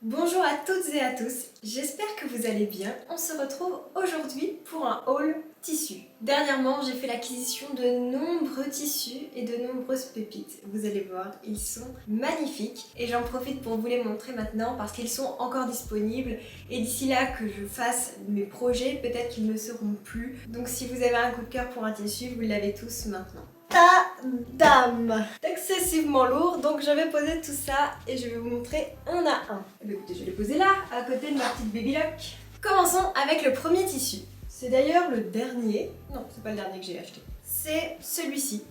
Bonjour à toutes et à tous, j'espère que vous allez bien. On se retrouve aujourd'hui pour un haul tissu. Dernièrement, j'ai fait l'acquisition de nombreux tissus et de nombreuses pépites. Vous allez voir, ils sont magnifiques et j'en profite pour vous les montrer maintenant parce qu'ils sont encore disponibles et d'ici là que je fasse mes projets, peut-être qu'ils ne seront plus. Donc si vous avez un coup de cœur pour un tissu, vous l'avez tous maintenant. Tadam! Excessivement lourd, donc je vais poser tout ça et je vais vous montrer un à un. Et bien écoutez, je vais les poser là, à côté de ma petite baby lock. Commençons avec le premier tissu. C'est d'ailleurs le dernier, non c'est pas le dernier que j'ai acheté, c'est celui-ci.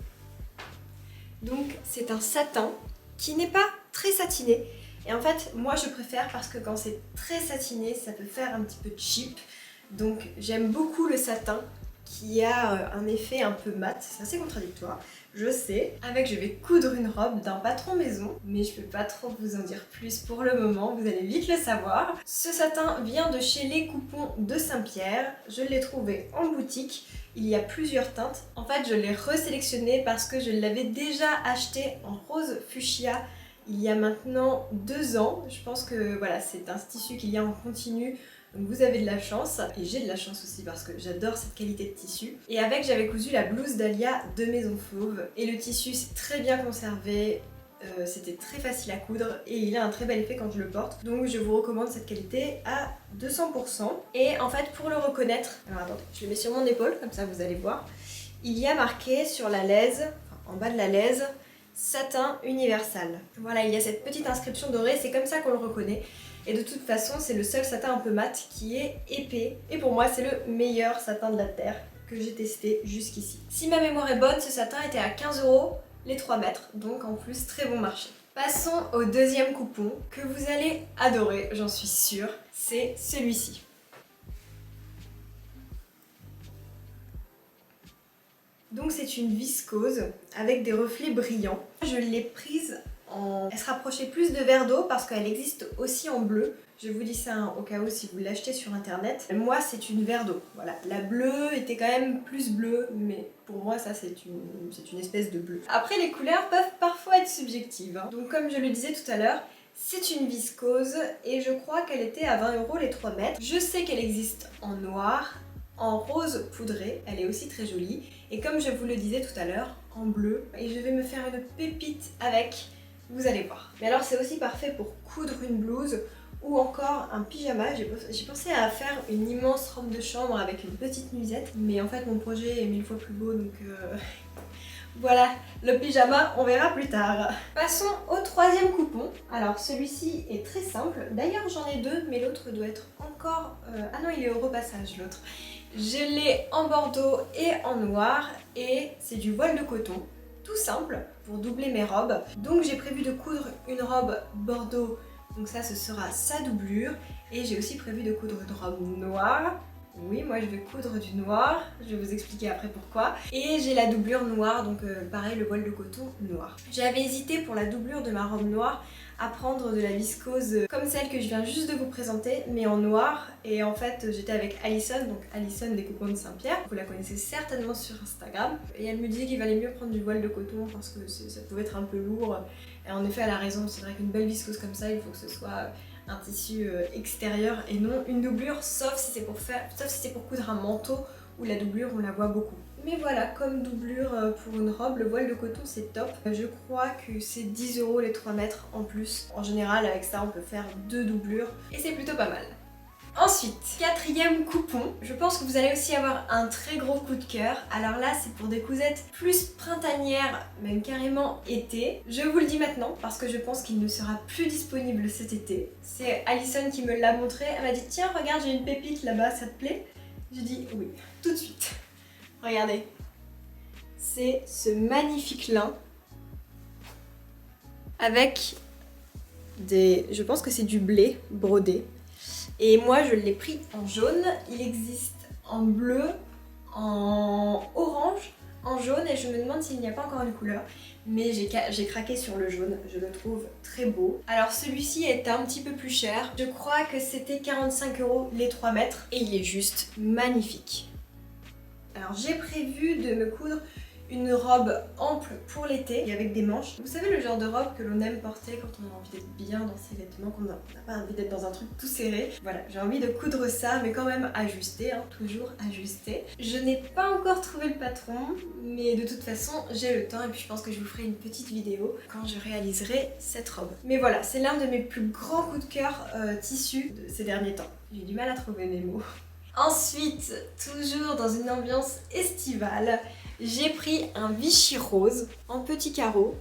Donc c'est un satin qui n'est pas très satiné. Et en fait, moi je préfère parce que quand c'est très satiné, ça peut faire un petit peu cheap. Donc j'aime beaucoup le satin qui a un effet un peu mat, c'est assez contradictoire, je sais. Avec, je vais coudre une robe d'un patron maison, mais je peux pas trop vous en dire plus pour le moment, vous allez vite le savoir. Ce satin vient de chez Les Coupons de Saint-Pierre, je l'ai trouvé en boutique, il y a plusieurs teintes. En fait, je l'ai resélectionné parce que je l'avais déjà acheté en rose fuchsia il y a maintenant 2 ans. Je pense que voilà, c'est un tissu qu'il y a en continu. Donc vous avez de la chance, et j'ai de la chance aussi parce que j'adore cette qualité de tissu. Et avec, j'avais cousu la blouse d'Alia de Maison Fauve. Et le tissu s'est très bien conservé, c'était très facile à coudre et il a un très bel effet quand je le porte. Donc je vous recommande cette qualité à 200%. Et en fait, pour le reconnaître, alors attendez, je le mets sur mon épaule, comme ça vous allez voir. Il y a marqué sur la laise, en bas de la laise, satin universal. Voilà, il y a cette petite inscription dorée, c'est comme ça qu'on le reconnaît. Et de toute façon, c'est le seul satin un peu mat qui est épais. Et pour moi, c'est le meilleur satin de la Terre que j'ai testé jusqu'ici. Si ma mémoire est bonne, ce satin était à 15 € les 3 mètres. Donc en plus, très bon marché. Passons au deuxième coupon que vous allez adorer, j'en suis sûre. C'est celui-ci. Donc c'est une viscose avec des reflets brillants. Je l'ai prise elle se rapprochait plus de verre d'eau parce qu'elle existe aussi en bleu. Je vous dis ça hein, au cas où si vous l'achetez sur internet. Moi c'est une verre d'eau. Voilà, la bleue était quand même plus bleue, mais pour moi ça c'est une espèce de bleu. Après les couleurs peuvent parfois être subjectives. Hein. Donc comme je le disais tout à l'heure, c'est une viscose et je crois qu'elle était à 20 € les 3 mètres. Je sais qu'elle existe en noir, en rose poudré, elle est aussi très jolie. Et comme je vous le disais tout à l'heure, en bleu. Et je vais me faire une pépite avec. Vous allez voir. Mais alors c'est aussi parfait pour coudre une blouse ou encore un pyjama. J'ai pensé à faire une immense robe de chambre avec une petite nuisette. Mais en fait mon projet est 1000 fois plus beau donc voilà, le pyjama on verra plus tard. Passons au troisième coupon. Alors celui-ci est très simple. D'ailleurs j'en ai deux mais l'autre doit être encore... Ah non il est au repassage l'autre. Je l'ai en bordeaux et en noir et c'est du voile de coton. Tout simple pour doubler mes robes. Donc j'ai prévu de coudre une robe bordeaux, donc ça ce sera sa doublure. Et j'ai aussi prévu de coudre une robe noire. Oui, moi je vais coudre du noir, je vais vous expliquer après pourquoi. Et j'ai la doublure noire, donc pareil le voile de coton noir. J'avais hésité pour la doublure de ma robe noire à prendre de la viscose comme celle que je viens juste de vous présenter, mais en noir. Et en fait j'étais avec Alison, donc Alison des Coupons de Saint-Pierre, vous la connaissez certainement sur Instagram. Et elle me disait qu'il valait mieux prendre du voile de coton parce que ça pouvait être un peu lourd. Et en effet elle a raison, c'est vrai qu'une belle viscose comme ça, il faut que ce soit un tissu extérieur et non une doublure, sauf si c'est pour coudre un manteau où la doublure on la voit beaucoup. Mais voilà, comme doublure pour une robe, le voile de coton c'est top. Je crois que c'est 10 € les 3 mètres en plus. En général avec ça on peut faire 2 doublures et c'est plutôt pas mal. Ensuite, quatrième coupon, je pense que vous allez aussi avoir un très gros coup de cœur. Alors là, c'est pour des cousettes plus printanières, même carrément été. Je vous le dis maintenant parce que je pense qu'il ne sera plus disponible cet été. C'est Alison qui me l'a montré. Elle m'a dit tiens, regarde, j'ai une pépite là-bas, ça te plaît? J'ai dit oui, tout de suite. Regardez, c'est ce magnifique lin avec je pense que c'est du blé brodé. Et moi je l'ai pris en jaune, il existe en bleu, en orange, en jaune et je me demande s'il n'y a pas encore une couleur. Mais j'ai craqué sur le jaune, je le trouve très beau. Alors celui-ci est un petit peu plus cher, je crois que c'était 45 € les 3 mètres et il est juste magnifique. Alors j'ai prévu de me coudre une robe ample pour l'été et avec des manches. Vous savez le genre de robe que l'on aime porter quand on a envie d'être bien dans ses vêtements, qu'on n'a pas envie d'être dans un truc tout serré. Voilà, j'ai envie de coudre ça, mais quand même ajusté, hein, toujours ajusté. Je n'ai pas encore trouvé le patron, mais de toute façon j'ai le temps et puis je pense que je vous ferai une petite vidéo quand je réaliserai cette robe. Mais voilà, c'est l'un de mes plus grands coups de cœur tissus de ces derniers temps. J'ai du mal à trouver mes mots. Ensuite, toujours dans une ambiance estivale, j'ai pris un Vichy rose en petits carreaux.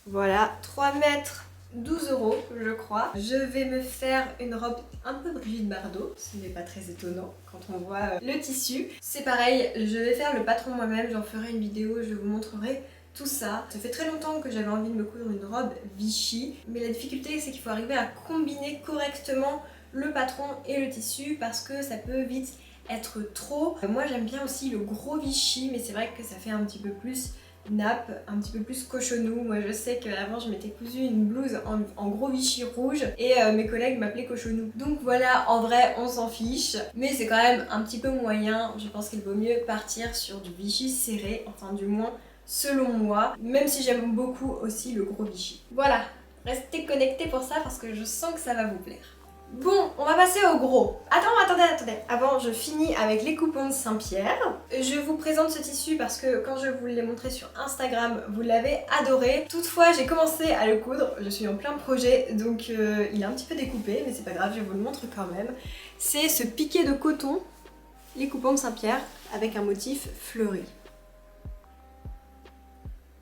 Voilà, 3 mètres, 12 €, je crois. Je vais me faire une robe un peu Brigitte Bardot, ce n'est pas très étonnant quand on voit le tissu. C'est pareil, je vais faire le patron moi-même, j'en ferai une vidéo, je vous montrerai tout ça. Ça fait très longtemps que j'avais envie de me coudre une robe Vichy, mais la difficulté c'est qu'il faut arriver à combiner correctement le patron et le tissu parce que ça peut vite être trop. Moi j'aime bien aussi le gros Vichy, mais c'est vrai que ça fait un petit peu plus nappe, un petit peu plus cochonou. Moi je sais qu'avant je m'étais cousu une blouse en gros Vichy rouge et mes collègues m'appelaient cochonou. Donc voilà, en vrai on s'en fiche, mais c'est quand même un petit peu moyen. Je pense qu'il vaut mieux partir sur du Vichy serré, enfin du moins selon moi, même si j'aime beaucoup aussi le gros Vichy. Voilà, restez connectés pour ça parce que je sens que ça va vous plaire. Bon, on va passer au gros. Attendez. Avant, je finis avec les coupons de Saint-Pierre. Je vous présente ce tissu parce que quand je vous l'ai montré sur Instagram, vous l'avez adoré. Toutefois, j'ai commencé à le coudre. Je suis en plein projet, donc il est un petit peu découpé, mais c'est pas grave, je vous le montre quand même. C'est ce piqué de coton, les coupons de Saint-Pierre, avec un motif fleuri.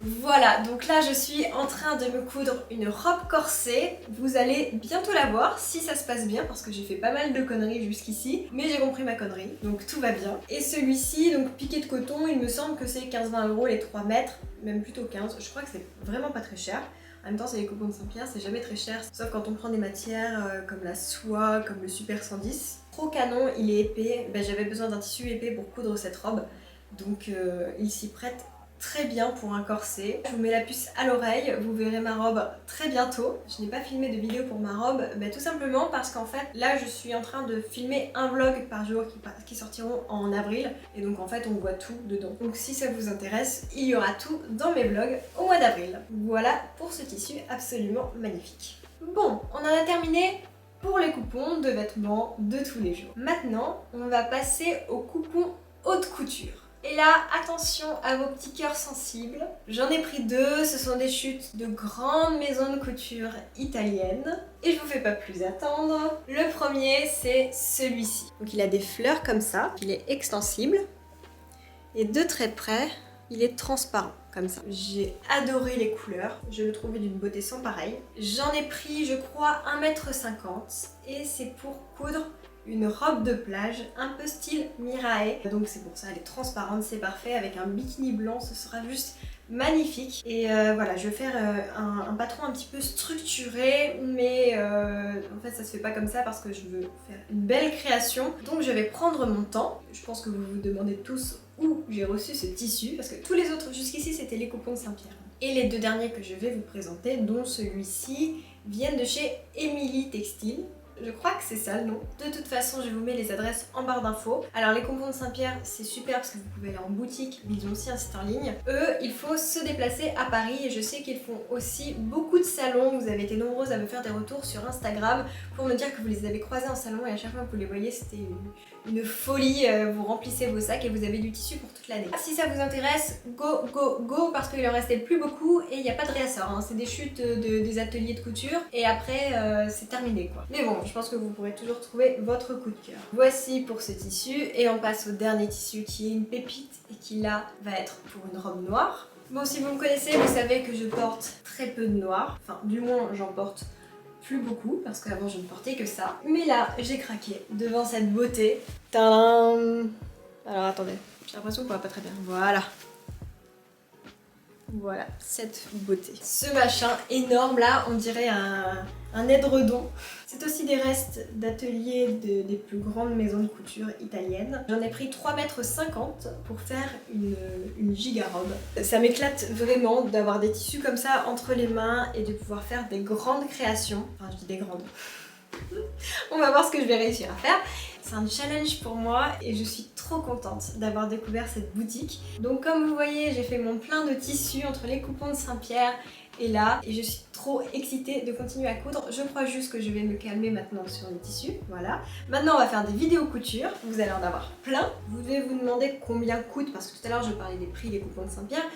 Voilà, donc là je suis en train de me coudre une robe corsée. Vous allez bientôt la voir si ça se passe bien parce que j'ai fait pas mal de conneries jusqu'ici, mais j'ai compris ma connerie, donc tout va bien. Et celui-ci, donc piqué de coton, il me semble que c'est 15-20 € les 3 mètres, même plutôt 15, je crois que c'est vraiment pas très cher. En même temps, c'est les coupons de Saint-Pierre, c'est jamais très cher, sauf quand on prend des matières comme la soie, comme le Super 110. Trop canon, il est épais, j'avais besoin d'un tissu épais pour coudre cette robe, donc il s'y prête très bien pour un corset. Je vous mets la puce à l'oreille, vous verrez ma robe très bientôt. Je n'ai pas filmé de vidéo pour ma robe, tout simplement parce qu'en fait là je suis en train de filmer un vlog par jour qui sortiront en avril et donc en fait on voit tout dedans. Donc si ça vous intéresse, il y aura tout dans mes vlogs au mois d'avril. Voilà pour ce tissu absolument magnifique. Bon, on en a terminé pour les coupons de vêtements de tous les jours. Maintenant, on va passer aux coupons haute couture. Et là, attention à vos petits cœurs sensibles. J'en ai pris 2, ce sont des chutes de grandes maisons de couture italiennes. Et je vous fais pas plus attendre. Le premier, c'est celui-ci. Donc il a des fleurs comme ça, il est extensible. Et de très près, il est transparent, comme ça. J'ai adoré les couleurs, je le trouvais d'une beauté sans pareil. J'en ai pris, je crois, 1,50 m. Et c'est pour coudre une robe de plage un peu style Mirae. Donc c'est pour ça, elle est transparente, c'est parfait. Avec un bikini blanc, ce sera juste magnifique. Et voilà, je vais faire un patron un petit peu structuré, mais en fait ça se fait pas comme ça parce que je veux faire une belle création. Donc je vais prendre mon temps. Je pense que vous vous demandez tous où j'ai reçu ce tissu, parce que tous les autres jusqu'ici c'était les coupons de Saint-Pierre. Et les 2 derniers que je vais vous présenter, dont celui-ci, viennent de chez Emily Textile. Je crois que c'est ça le nom. De toute façon, je vous mets les adresses en barre d'infos. Alors les coupons de Saint-Pierre, c'est super parce que vous pouvez aller en boutique, mais ils ont aussi un site en ligne. Eux, il faut se déplacer à Paris et je sais qu'ils font aussi beaucoup de salons. Vous avez été nombreuses à me faire des retours sur Instagram pour me dire que vous les avez croisés en salon et à chaque fois que vous les voyez, c'était une folie. Vous remplissez vos sacs et vous avez du tissu pour toute l'année. Si ça vous intéresse, go, go, go, parce qu'il en restait plus beaucoup et il n'y a pas de réassort. Hein. C'est des chutes des ateliers de couture et après, c'est terminé quoi. Mais bon, je pense que vous pourrez toujours trouver votre coup de cœur. Voici pour ce tissu et on passe au dernier tissu qui est une pépite et qui là va être pour une robe noire. Bon, si vous me connaissez, vous savez que je porte très peu de noir. Enfin, du moins, j'en porte plus beaucoup parce qu'avant je ne portais que ça. Mais là, j'ai craqué devant cette beauté. Tadam! Alors attendez, j'ai l'impression qu'on voit pas très bien. Voilà. Voilà, cette beauté. Ce machin énorme là, on dirait un édredon. C'est aussi des restes d'ateliers des plus grandes maisons de couture italiennes. J'en ai pris 3,50 m pour faire une giga robe. Ça m'éclate vraiment d'avoir des tissus comme ça entre les mains et de pouvoir faire des grandes créations. Enfin, je dis des grandes. On va voir ce que je vais réussir à faire. C'est un challenge pour moi et je suis trop contente d'avoir découvert cette boutique. Donc comme vous voyez, j'ai fait mon plein de tissus entre les coupons de Saint-Pierre et là, et je suis trop excitée de continuer à coudre. Je crois juste que je vais me calmer maintenant sur les tissus, voilà. Maintenant on va faire des vidéos couture, vous allez en avoir plein. Vous devez vous demander combien coûtent, parce que tout à l'heure je parlais des prix des coupons de Saint-Pierre.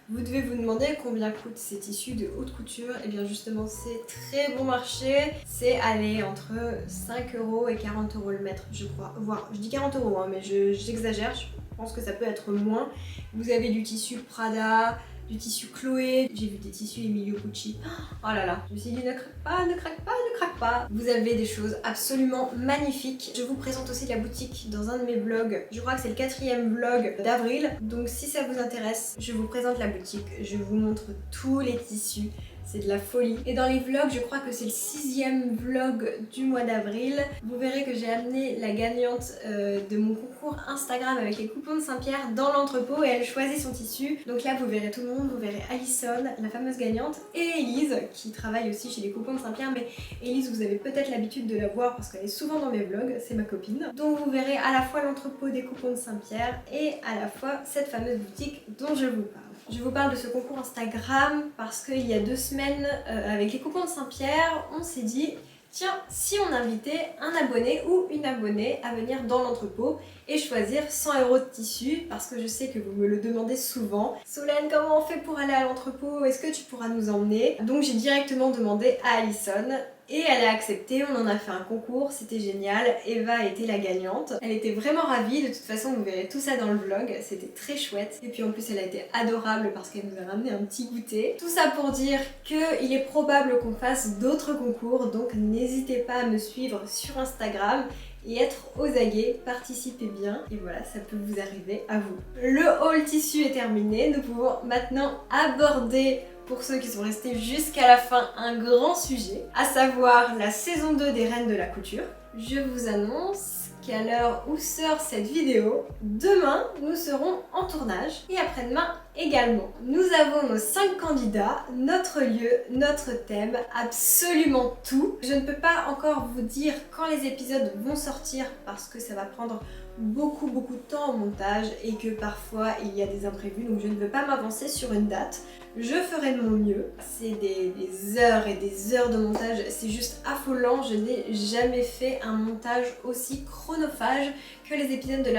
Vous devez vous demander combien coûtent ces tissus de haute couture. Et bien justement c'est très bon marché. C'est aller entre 5 € et 40 € le mètre, je crois. Voire, je dis 40 € hein, mais j'exagère, je pense que ça peut être moins. Vous avez du tissu Prada, du tissu Chloé, j'ai vu des tissus Emilio Pucci. Oh là là, je me suis dit ne craque pas, ne craque pas, ne craque pas. Vous avez des choses absolument magnifiques. Je vous présente aussi la boutique dans un de mes vlogs. Je crois que c'est le 4e vlog d'avril. Donc si ça vous intéresse, je vous présente la boutique. Je vous montre tous les tissus. C'est de la folie. Et dans les vlogs, je crois que c'est le 6e vlog du mois d'avril. Vous verrez que j'ai amené la gagnante de mon concours Instagram avec les coupons de Saint-Pierre dans l'entrepôt et elle choisit son tissu. Donc là, vous verrez tout le monde. Vous verrez Alison, la fameuse gagnante, et Elise, qui travaille aussi chez les coupons de Saint-Pierre. Mais Elise, vous avez peut-être l'habitude de la voir parce qu'elle est souvent dans mes vlogs. C'est ma copine. Donc vous verrez à la fois l'entrepôt des coupons de Saint-Pierre et à la fois cette fameuse boutique dont je vous parle. Je vous parle de ce concours Instagram parce qu'il y a 2 semaines, avec les coupons de Saint-Pierre, on s'est dit tiens, si on invitait un abonné ou une abonnée à venir dans l'entrepôt et choisir 100 € de tissu, parce que je sais que vous me le demandez souvent. Solène, comment on fait pour aller à l'entrepôt? Est-ce que tu pourras nous emmener? Donc j'ai directement demandé à Alison. Et elle a accepté, on en a fait un concours, c'était génial. Eva était la gagnante. Elle était vraiment ravie, de toute façon vous verrez tout ça dans le vlog, c'était très chouette. Et puis en plus elle a été adorable parce qu'elle nous a ramené un petit goûter. Tout ça pour dire qu'il est probable qu'on fasse d'autres concours, donc n'hésitez pas à me suivre sur Instagram et être aux aguets, participez bien et voilà, ça peut vous arriver à vous. Le haul tissu est terminé, nous pouvons maintenant aborder, pour ceux qui sont restés jusqu'à la fin, un grand sujet, à savoir la saison 2 des Reines de la Couture. Je vous annonce qu'à l'heure où sort cette vidéo, demain nous serons en tournage et après-demain également. Nous avons nos 5 candidats, notre lieu, notre thème, absolument tout. Je ne peux pas encore vous dire quand les épisodes vont sortir parce que ça va prendre beaucoup de temps au montage et que parfois il y a des imprévus, donc je ne veux pas m'avancer sur une date. Je ferai de mon mieux. C'est des heures et des heures de montage, c'est juste affolant. Je n'ai jamais fait un montage aussi chronophage que les épisodes de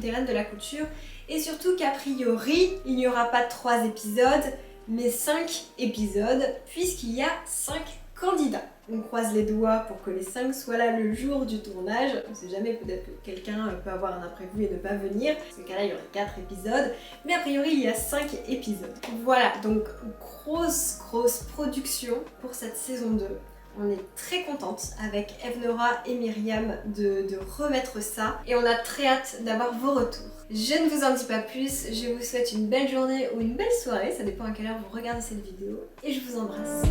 des Reines de la Couture. Et surtout qu'a priori, il n'y aura pas 3 épisodes, mais 5 épisodes, puisqu'il y a 5 candidats. On croise les doigts pour que les 5 soient là le jour du tournage. On ne sait jamais, peut-être que quelqu'un peut avoir un imprévu et ne pas venir. Dans ce cas-là, il y aurait 4 épisodes. Mais a priori, il y a 5 épisodes. Voilà, donc grosse production pour cette saison 2. On est très contente avec Evnora et Myriam de remettre ça. Et on a très hâte d'avoir vos retours. Je ne vous en dis pas plus. Je vous souhaite une belle journée ou une belle soirée. Ça dépend à quelle heure vous regardez cette vidéo. Et je vous embrasse.